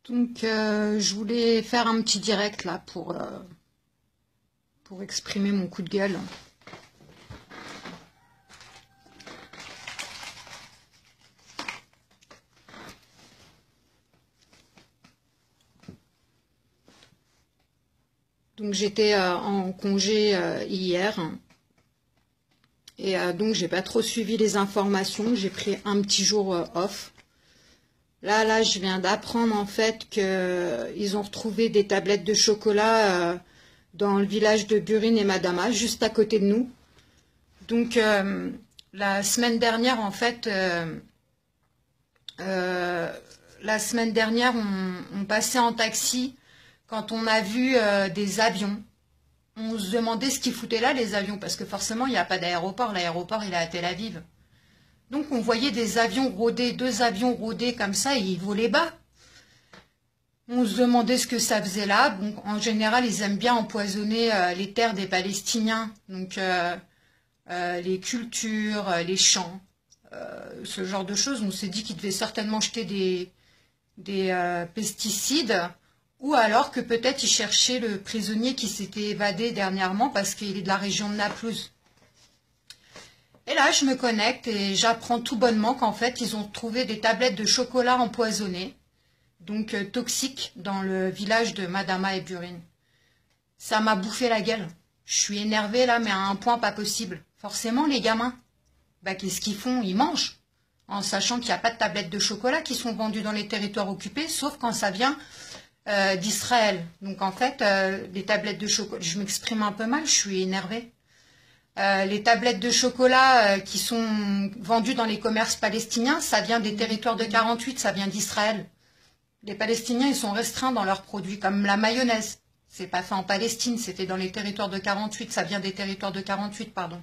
Donc, je voulais faire un petit direct là pour exprimer mon coup de gueule. Donc, j'étais en congé hier et donc j'ai pas trop suivi les informations. J'ai pris un petit jour off. Là, je viens d'apprendre en fait qu'ils ont retrouvé des tablettes de chocolat dans le village de Burin et Madama, juste à côté de nous. Donc, la semaine dernière, en fait, on passait en taxi quand on a vu des avions. On se demandait ce qu'ils foutaient là, les avions, parce que forcément, il n'y a pas d'aéroport. L'aéroport, il est à Tel Aviv. Donc, on voyait des avions rôder, 2 avions rôder comme ça, et ils volaient bas. On se demandait ce que ça faisait là. Bon, en général, ils aiment bien empoisonner les terres des Palestiniens. Donc, les cultures, les champs, ce genre de choses. On s'est dit qu'ils devaient certainement jeter des pesticides, ou alors que peut-être ils cherchaient le prisonnier qui s'était évadé dernièrement parce qu'il est de la région de Naplouse. Et là, je me connecte et j'apprends tout bonnement qu'en fait, ils ont trouvé des tablettes de chocolat empoisonnées, donc toxiques, dans le village de Madama et Burin. Ça m'a bouffé la gueule. Je suis énervée là, mais à un point pas possible. Forcément, les gamins, qu'est-ce qu'ils font? Ils mangent, en sachant qu'il n'y a pas de tablettes de chocolat qui sont vendues dans les territoires occupés, sauf quand ça vient d'Israël. Donc en fait, les tablettes de chocolat, je m'exprime un peu mal, je suis énervée. Les tablettes de chocolat qui sont vendues dans les commerces palestiniens, ça vient des territoires de 48, ça vient d'Israël. Les Palestiniens, ils sont restreints dans leurs produits, comme la mayonnaise. C'est pas fait en Palestine, c'est fait dans les territoires de 48, ça vient des territoires de 48, pardon.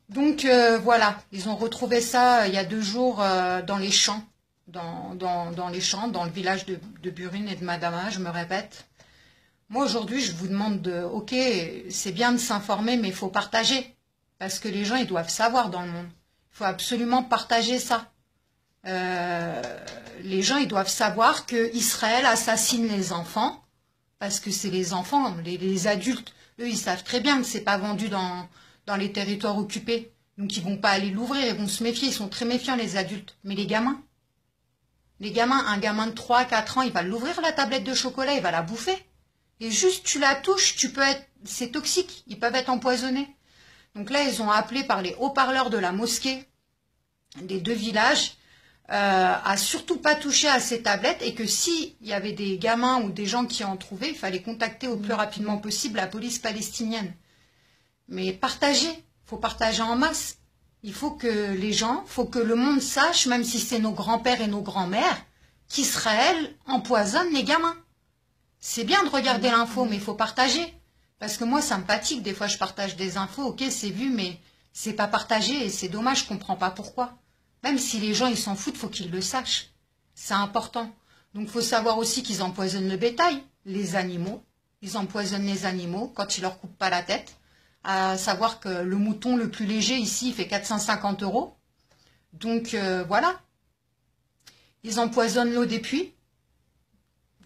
Donc voilà, ils ont retrouvé ça il y a 2 jours dans les champs, dans les champs, dans le village de Burin et de Madama, je me répète. Moi, aujourd'hui, je vous demande ok, c'est bien de s'informer, mais il faut partager. Parce que les gens, ils doivent savoir dans le monde. Il faut absolument partager ça. Les gens, ils doivent savoir que Israël assassine les enfants, parce que c'est les enfants, les adultes. Eux, ils savent très bien que c'est pas vendu dans les territoires occupés. Donc, ils vont pas aller l'ouvrir, ils vont se méfier. Ils sont très méfiants, les adultes. Mais les gamins, un gamin de 3-4 ans, il va l'ouvrir, la tablette de chocolat, il va la bouffer. Et juste tu la touches, c'est toxique, ils peuvent être empoisonnés. Donc là, ils ont appelé par les haut-parleurs de la mosquée des 2 villages à surtout pas toucher à ces tablettes et que s'il y avait des gamins ou des gens qui en trouvaient, il fallait contacter au plus rapidement possible la police palestinienne. Mais partager, faut partager en masse. Il faut que faut que le monde sache, même si c'est nos grands-pères et nos grands-mères, qu'Israël empoisonne les gamins. C'est bien de regarder l'info, mais il faut partager. Parce que moi, ça me fatigue. Des fois, je partage des infos. Ok, c'est vu, mais c'est pas partagé. Et c'est dommage, je comprends pas pourquoi. Même si les gens, ils s'en foutent, faut qu'ils le sachent. C'est important. Donc, il faut savoir aussi qu'ils empoisonnent le bétail, les animaux. Ils empoisonnent les animaux quand ils leur coupent pas la tête. À savoir que le mouton le plus léger, ici, il fait 450 €. Donc, voilà. Ils empoisonnent l'eau des puits.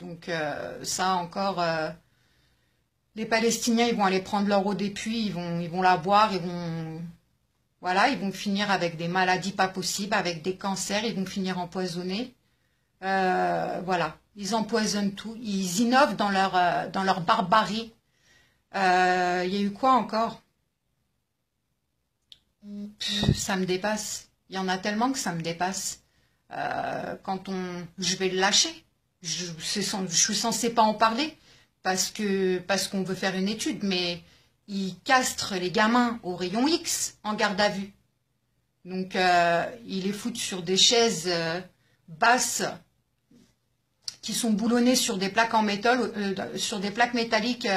Donc ça encore, les Palestiniens, ils vont aller prendre leur eau des puits, ils vont la boire, ils vont finir avec des maladies pas possibles, avec des cancers, ils vont finir empoisonnés. Voilà, ils empoisonnent tout, ils innovent dans leur barbarie. Il y a eu quoi encore? Ça me dépasse. Il y en a tellement que ça me dépasse. Je vais le lâcher. Je suis censée pas en parler parce qu'on veut faire une étude, mais ils castrent les gamins au rayon X en garde à vue. Donc ils les foutent sur des chaises basses qui sont boulonnées sur des plaques en métal, sur des plaques métalliques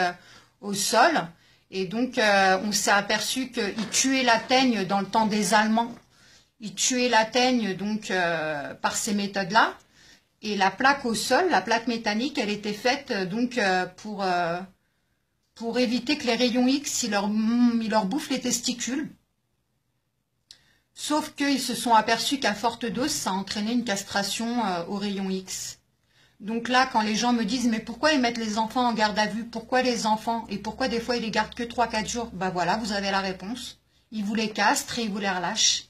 au sol. Et donc on s'est aperçu qu'ils tuaient la teigne dans le temps des Allemands. Ils tuaient la teigne donc par ces méthodes-là. Et la plaque au sol, la plaque métallique, elle était faite donc pour éviter que les rayons X, ils leur bouffent les testicules. Sauf qu'ils se sont aperçus qu'à forte dose, ça entraînait une castration aux rayons X. Donc là, quand les gens me disent, mais pourquoi ils mettent les enfants en garde à vue? Pourquoi les enfants? Et pourquoi des fois ils les gardent que 3-4 jours? Bah voilà, vous avez la réponse. Ils vous les castrent et ils vous les relâchent.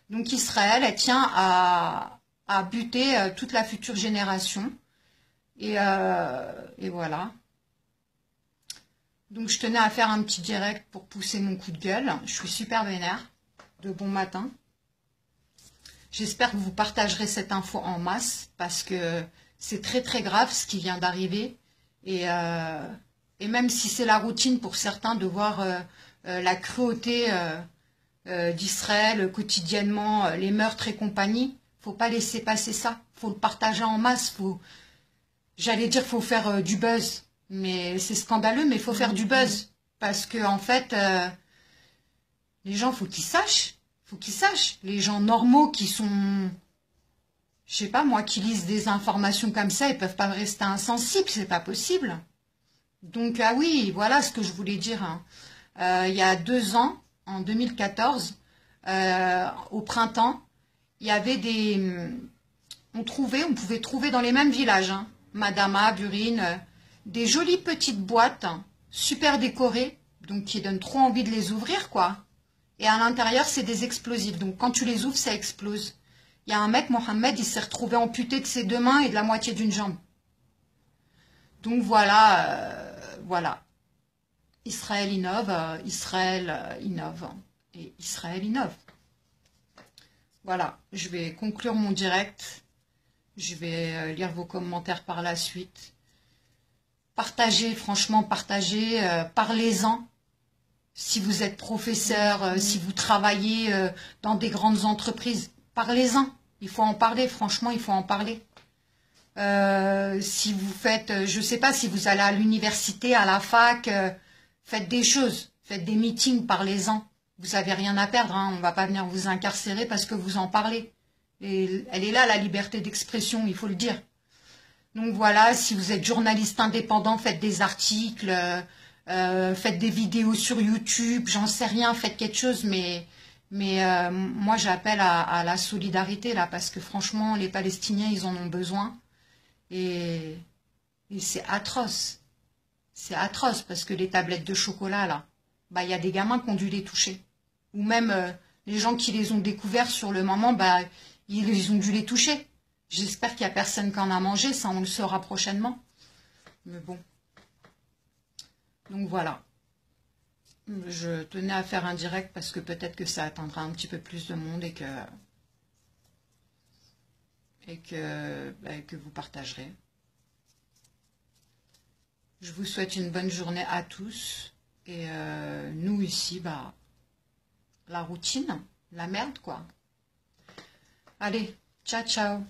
Donc Israël, elle tient à buter toute la future génération. Et voilà. Donc je tenais à faire un petit direct pour pousser mon coup de gueule. Je suis super vénère. De bon matin. J'espère que vous partagerez cette info en masse parce que c'est très très grave ce qui vient d'arriver. Et même si c'est la routine pour certains de voir la cruauté d'Israël quotidiennement, les meurtres et compagnie, faut pas laisser passer ça. Faut le partager en masse. J'allais dire faut faire du buzz, mais c'est scandaleux, mais il faut faire du buzz parce que en fait, les gens faut qu'ils sachent. Faut qu'ils sachent. Les gens normaux qui sont, je sais pas moi, qui lisent des informations comme ça, ils peuvent pas rester insensibles, c'est pas possible. Donc ah oui, voilà ce que je voulais dire. Hein. Il y a 2 ans, en 2014, au printemps, il y avait on pouvait trouver dans les mêmes villages, hein, Madama, Burine, des jolies petites boîtes, hein, super décorées, donc qui donnent trop envie de les ouvrir, quoi. Et à l'intérieur, c'est des explosifs. Donc quand tu les ouvres, ça explose. Il y a un mec, Mohamed, il s'est retrouvé amputé de ses 2 mains et de la moitié d'une jambe. Donc voilà, voilà. Israël innove, Israël innove. Et Israël innove. Voilà, je vais conclure mon direct. Je vais lire vos commentaires par la suite. Partagez, franchement, partagez, parlez-en. Si vous êtes professeur, si vous travaillez dans des grandes entreprises, parlez-en. Il faut en parler, franchement, il faut en parler. Si vous faites, je ne sais pas, si vous allez à l'université, à la fac, faites des choses, faites des meetings, parlez-en. Vous n'avez rien à perdre, hein, on ne va pas venir vous incarcérer parce que vous en parlez. Et elle est là, la liberté d'expression, il faut le dire. Donc voilà, si vous êtes journaliste indépendant, faites des articles, faites des vidéos sur YouTube, j'en sais rien, faites quelque chose, mais moi j'appelle à la solidarité là, parce que franchement, les Palestiniens, ils en ont besoin. Et c'est atroce. C'est atroce, parce que les tablettes de chocolat, là, bah, y a des gamins qui ont dû les toucher. Ou même les gens qui les ont découverts sur le moment, bah, ils ont dû les toucher. J'espère qu'il n'y a personne qui en a mangé, ça on le saura prochainement. Mais bon. Donc voilà. Je tenais à faire un direct parce que peut-être que ça atteindra un petit peu plus de monde et que vous partagerez. Je vous souhaite une bonne journée à tous. Et nous ici, bah, la routine, la merde quoi. Allez, ciao ciao.